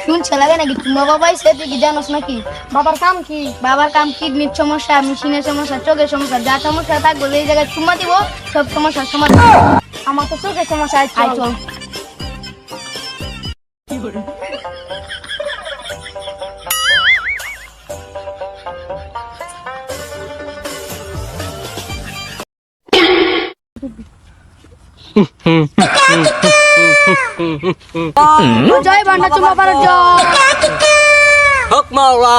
শুনছে লাগে নাকি তোমার বাবা এসে তুই কি জানোস নাকি? বাবার কাম কি? বাবার কাম কিডনির সমস্যা, মেশিনের সমস্যা, চোখের সমস্যা, যা সমস্যা থাকবে এই জায়গায় চুম্মা দিব, সব সমস্যার সমাধান। আমার তো চোখের সমস্যা। আয় চল। জয় বান্ডা চুম্মা পারার জয়। হক মাওলা।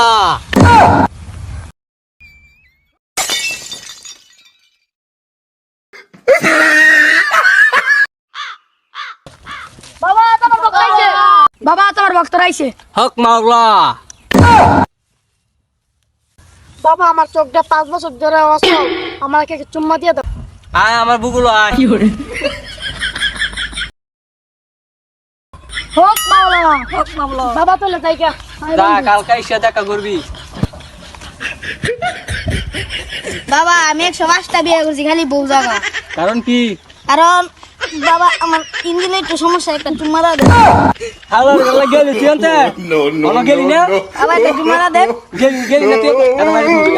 বাবা তোমার ভক্ত আইছে। বাবা তোমার ভক্ত আইছে। হক মাওলা। বাবা আমার চোখটা 5 বছর ধরে অসল, আমাকে চুম্মা দিয়ে দাও। আয় আমার বুগুলো আয়। হোক মাওলা, হোক মাওলা। বাবা তোলে যাইগা। যা কালকে এসে দেখা করবি। বাবা আমি 105টা বিয়ে করছি খালি বউ জায়গা। কারণ কি? কারণ বাবা আমার ইঞ্জিনের একটু সমস্যা, একটা চুম্মা দাও। হ্যালো গেলে গেলি তুই আনতে? আমার গেলি না? বাবা একটা চুম্মা দাও। গেলি না তুই? কেন মারি দিবি?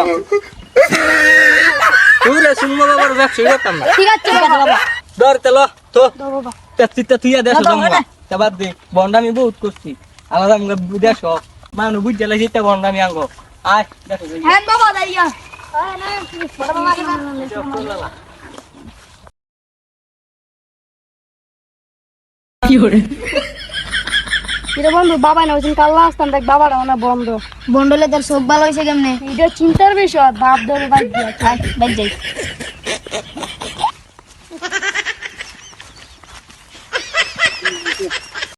তুই রে শুনবো বাবার ব্যবসা করতাম না। ঠিক আছে বাবা। ধর তেল তো দাও বাবা। তেত্রিশটা তুই দেশ দাও, দাও, এবার দে বন্ডা আমি বহুত করছি আলাদা দেশ মানুষ বুঝতে লাগছে বন্ডা আমি আঙ্গ আয় দেখো হ্যাঁ বাবা যাইগা। এটা বন্ধু বাবা না ওইদিন কাল্লা আসতাম দেখ বাবাটা মানে বন্ধ। বন্ডলে তোর চোখ ভালো হয়েছে কেমনে? এটা চিন্তার বিষয়, বাপ ধরে বাইক দিয়া। আয় বাইর যাই।